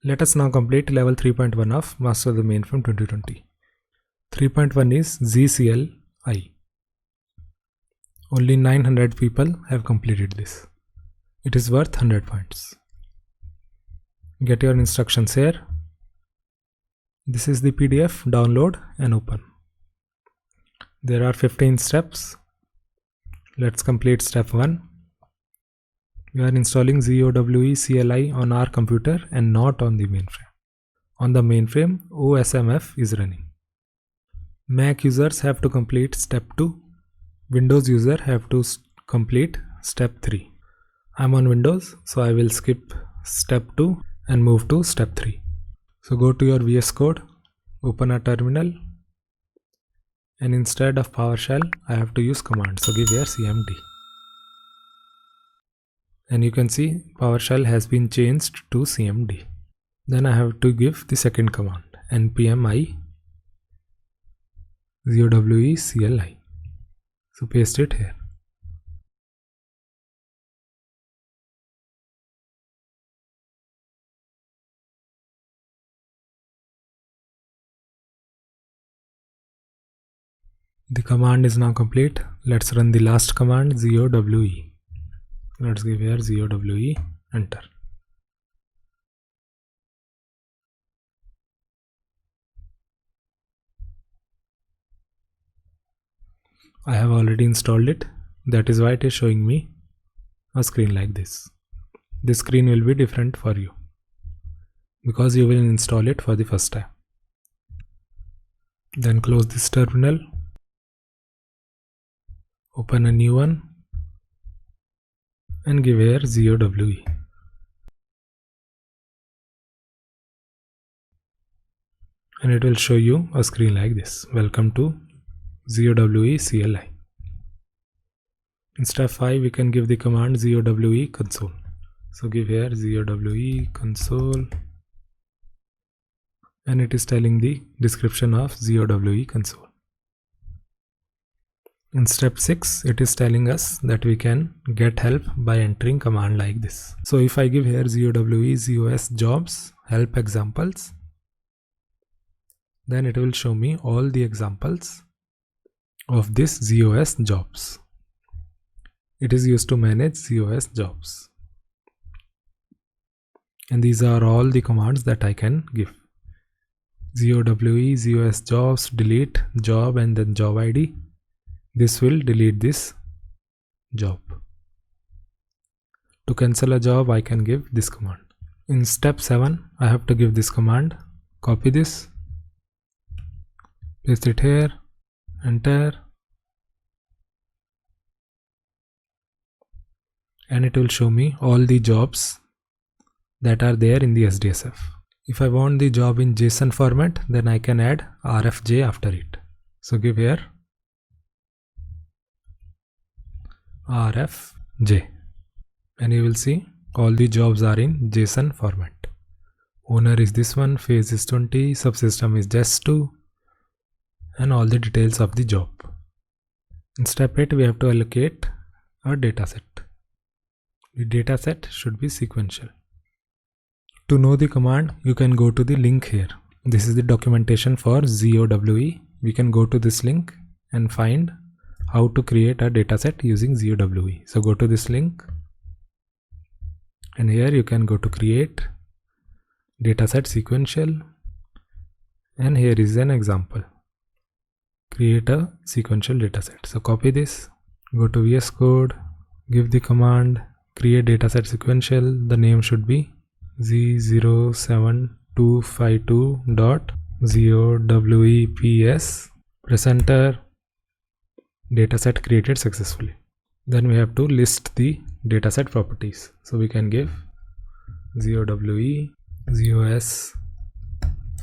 Let us now complete level 3.1 of Master the Mainframe 2020. 3.1 is ZCLI. Only 900 people have completed this. It is worth 100 points. Get your instructions here. This is the PDF, download and open. There are 15 steps. Let's complete step 1. We are installing ZOWE CLI on our computer and not on the mainframe. On the mainframe, OSMF is running. Mac users have to complete step 2. Windows user have to complete step 3. I'm on Windows, so I will skip step 2 and move to step 3. So go to your VS Code, open a terminal, and instead of PowerShell, I have to use command. So give here cmd. And you can see PowerShell has been changed to cmd. Then I have to give the second command, npm i ZOWE CLI. So paste it here. The command is now complete. Let's run the last command, ZOWE. Let's give here ZOWE, enter. I have already installed it. That is why it is showing me a screen like this. This screen will be different for you because you will install it for the first time. Then close this terminal. Open a new one and give here ZOWE. And it will show you a screen like this. Welcome to ZOWE CLI. In step 5, we can give the command ZOWE console. So give here ZOWE console, and it is telling the description of ZOWE console. In step 6, it is telling us that we can get help by entering command like this. So if I give here ZOWE ZOS jobs help examples, then it will show me all the examples of this ZOS jobs. It is used to manage ZOS jobs. And these are all the commands that I can give. ZOWE ZOS jobs, delete job and then job ID. This will delete this job. To cancel a job, I can give this command. In step 7, I have to give this command. Copy this, paste it here, enter, and it will show me all the jobs that are there in the SDSF. If I want the job in JSON format, then I can add RFJ after it. So give here RFJ, and you will see all the jobs are in JSON format. Owner is this one, phase is 20, subsystem is JES2, and all the details of the job. In step 8, we have to allocate a dataset. The dataset should be sequential. To know the command, you can go to the link here. This is the documentation for ZOWE. We can go to this link and find how to create a dataset using ZOWE. So go to this link, and here you can go to create dataset sequential, and here is an example. Create a sequential dataset. So copy this, go to VS Code, give the command create dataset sequential. The name should be Z07252.zoweps. Press enter. Dataset created successfully. Then we have to list the dataset properties. So we can give ZOWE ZOS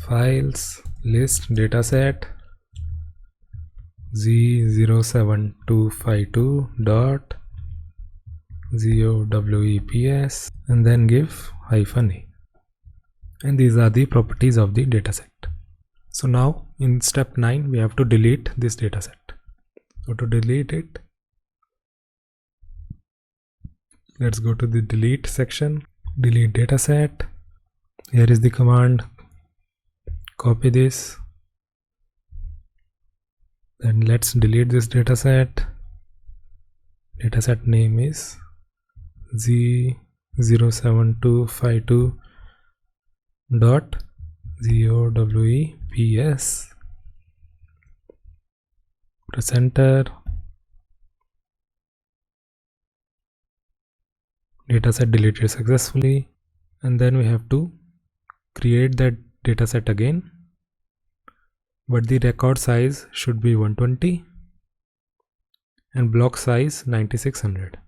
files list dataset Z07252.zoweps and then give -a. And these are the properties of the dataset. So now in step 9, we have to delete this dataset. So to delete it, let's go to the delete section, delete dataset, Here is the command. Copy this. Then let's delete this dataset. Dataset name is Z07252.GOWEPS. Press enter. Dataset deleted successfully. And then we have to create that dataset again, but the record size should be 120 and block size 9600.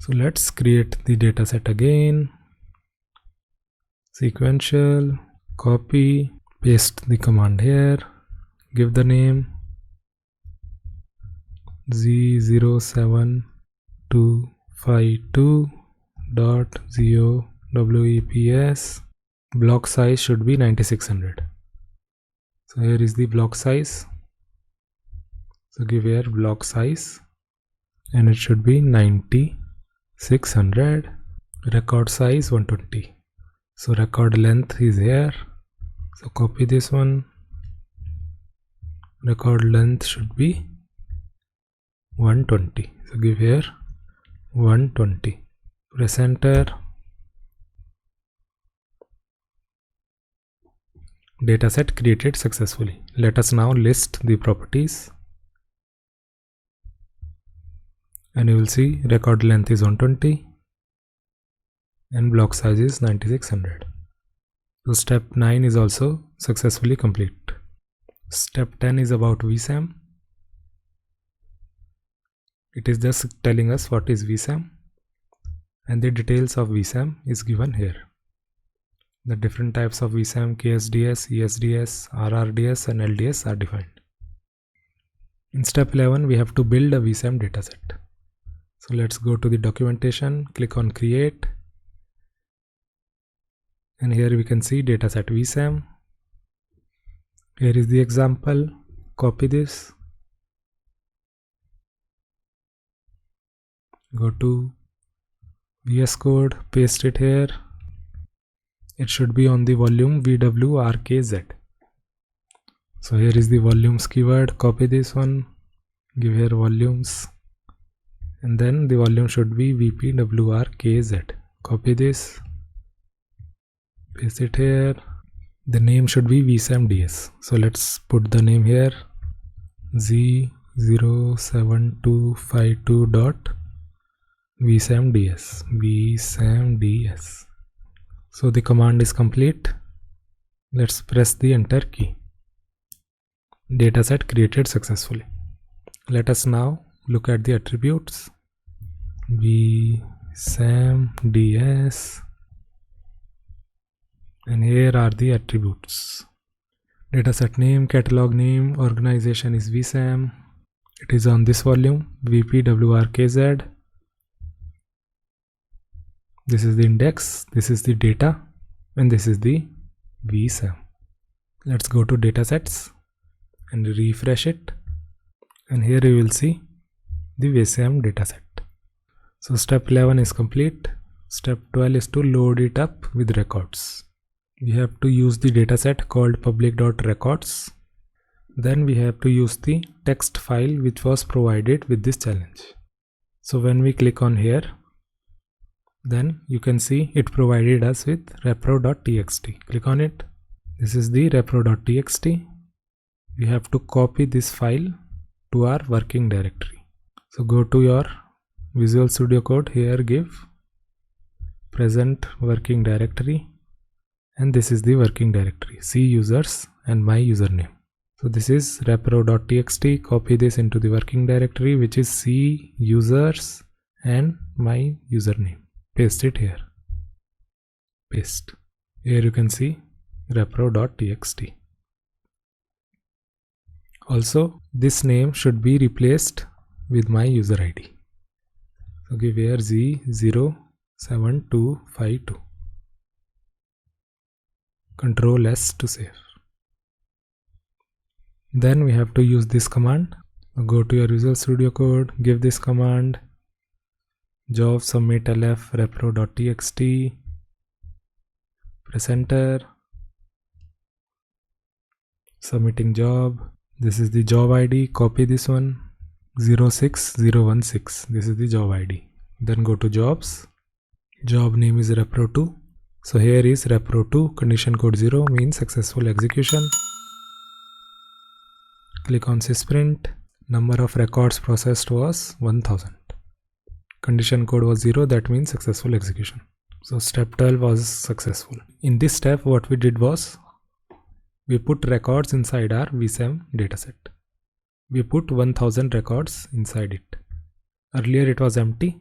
So let's create the dataset again. Sequential, copy, paste the command here, give the name Z07252.GOWEPS. Block size should be 9600. So here is the block size. So give here block size and it should be 9600. Record size 120. So record length is here. So copy this one. Record length should be 120. So give here 120. Press enter. Dataset created successfully. Let us now list the properties. And you will see record length is 120 and block size is 9600. So step 9 is also successfully complete. Step 10 is about vSAM. It is just telling us what is vSAM, and the details of vSAM is given here. The different types of vSAM, KSDS, ESDS, RRDS and LDS are defined. In step 11 we have to build a vSAM dataset. So let's go to the documentation, click on create, and here we can see dataset vSAM. Here is the example. Copy this, go to VS Code, paste it here. It should be on the volume VWRKZ. So here is the volumes keyword. Copy this one, give here volumes, and then the volume should be VPWRKZ. Copy this, paste it here. The name should be vSAMDS. So let's put the name here, Z07252.vsamds. vsamds. So the command is complete. Let's press the enter key. Dataset created successfully. Let us now look at the attributes. vsamds, and here are the attributes. Dataset name, catalog name, organization is vSAM. It is on this volume VPWRKZ. This is the index, this is the data, and this is the vSAM. Let's go to datasets and refresh it, and here you will see the vSAM dataset. So step 11 is complete. Step 12 is to load it up with records. We have to use the dataset called public.records. Then we have to use the text file which was provided with this challenge. So when we click on here, then you can see it provided us with repro.txt. Click on it. This is the repro.txt. We have to copy this file to our working directory. So go to your Visual Studio Code, here give present working directory, and this is the working directory, C users and my username. So this is repro.txt. Copy this into the working directory which is C users and my username. Paste it here. Paste. Here you can see repro.txt. Also this name should be replaced with my user ID. So give here Z07252. Control S to save. Then we have to use this command. Go to your Visual Studio Code, give this command job submit lf repro.txt. press enter, submitting job. This is the job ID, copy this one, 06016, this is the job ID. Then go to jobs, job name is repro 2. So here is repro 2, condition code 0 means successful execution. Click on sysprint, number of records processed was 1000. Condition code was 0, that means successful execution. So step 12 was successful. In this step what we did was, we put records inside our vSAM dataset. We put 1000 records inside it. Earlier it was empty,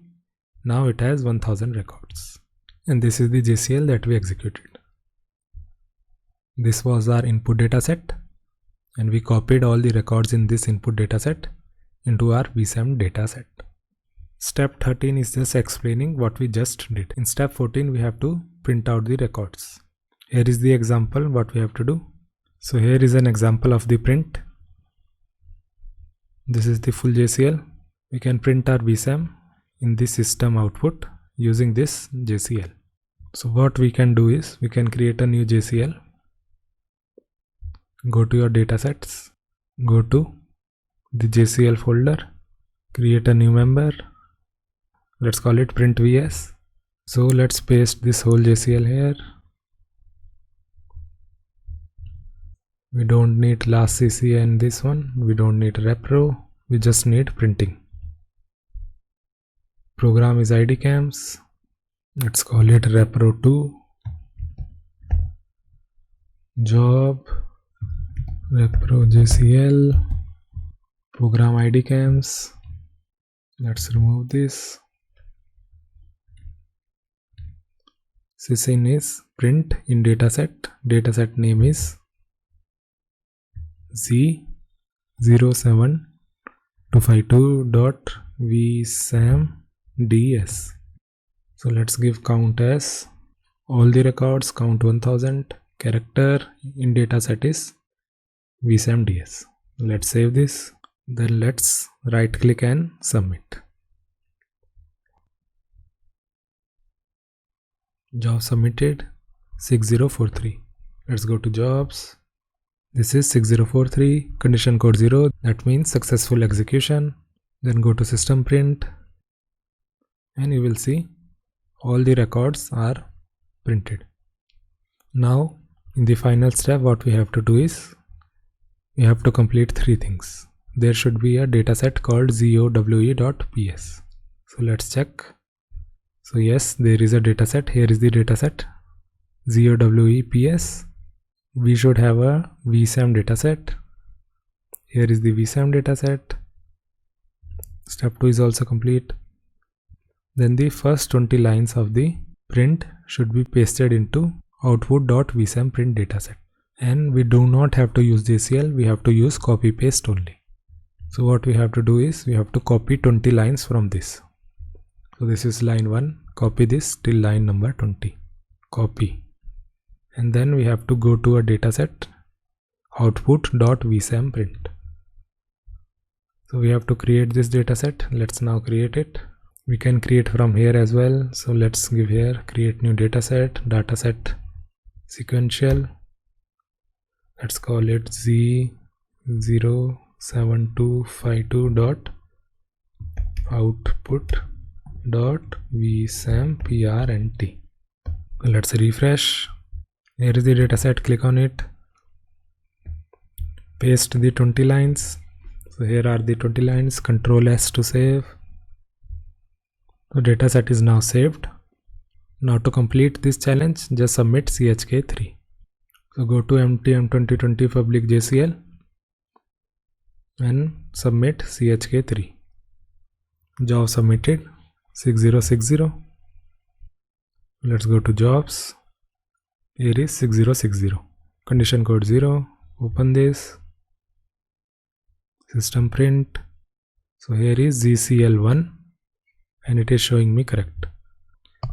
now it has 1000 records. And this is the JCL that we executed. This was our input dataset, and we copied all the records in this input dataset into our vSAM dataset. Step 13 is just explaining what we just did. In step 14 we have to print out the records. Here is the example what we have to do. So here is an example of the print. This is the full JCL. We can print our vSAM in the system output using this JCL. So what we can do is, we can create a new JCL. Go to your datasets, go to the JCL folder, create a new member. Let's call it print vs. So let's paste this whole JCL here. We don't need last CC and this one. We don't need repro. We just need printing. Program is idcams. Let's call it repro 2. Job repro JCL. Program idcams. Let's remove this. Sysin is print in dataset. Dataset name is Z07252.vsamds. So let's give count as all the records, count 1000. Character in dataset is vsamds. Let's save this. Then let's right click and submit. Job submitted 6043. Let's go to jobs. This is 6043, condition code 0, that means successful execution. Then go to system print, and you will see all the records are printed. Now in the final step what we have to do is, we have to complete 3 things. There should be a dataset called zowe.ps. So let's check. So yes, there is a dataset. Here is the dataset zowe.ps. We should have a vSAM dataset. Here is the vSAM dataset. Step 2 is also complete. Then the first 20 lines of the print should be pasted into output.vsam print dataset. And we do not have to use JCL, we have to use copy paste only. So what we have to do is, we have to copy 20 lines from this. So this is line 1, copy this till line number 20. Copy. And then we have to go to a dataset output.vsam print. So we have to create this dataset. Let's now create it. We can create from here as well. So let's give here create new dataset sequential. Let's call it Z07252.output.vsamprnt. Let's refresh. Here is the dataset, click on it, paste the 20 lines. So here are the 20 lines, Ctrl S to save. The dataset is now saved. Now to complete this challenge, just submit chk3. So go to mtm2020 public JCL and submit chk3. Job submitted 6060. Let's go to jobs. Here is 6060. Condition code 0. Open this. System print. So here is ZCL1 and it is showing me correct,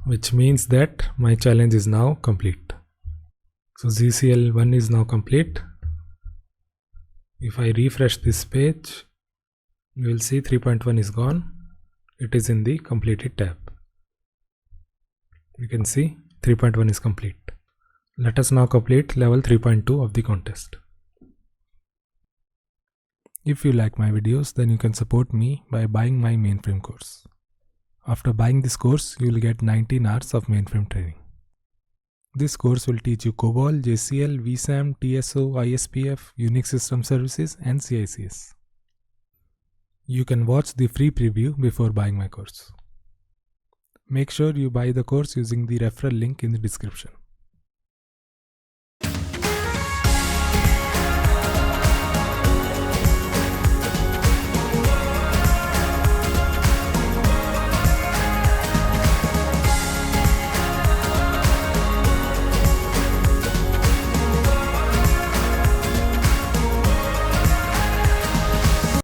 which means that my challenge is now complete. So ZCL1 is now complete. If I refresh this page, you will see 3.1 is gone. It is in the completed tab. You can see 3.1 is complete. Let us now complete level 3.2 of the contest. If you like my videos, then you can support me by buying my mainframe course. After buying this course, you will get 19 hours of mainframe training. This course will teach you COBOL, JCL, vSAM, TSO, ISPF, Unix System Services and CICS. You can watch the free preview before buying my course. Make sure you buy the course using the referral link in the description.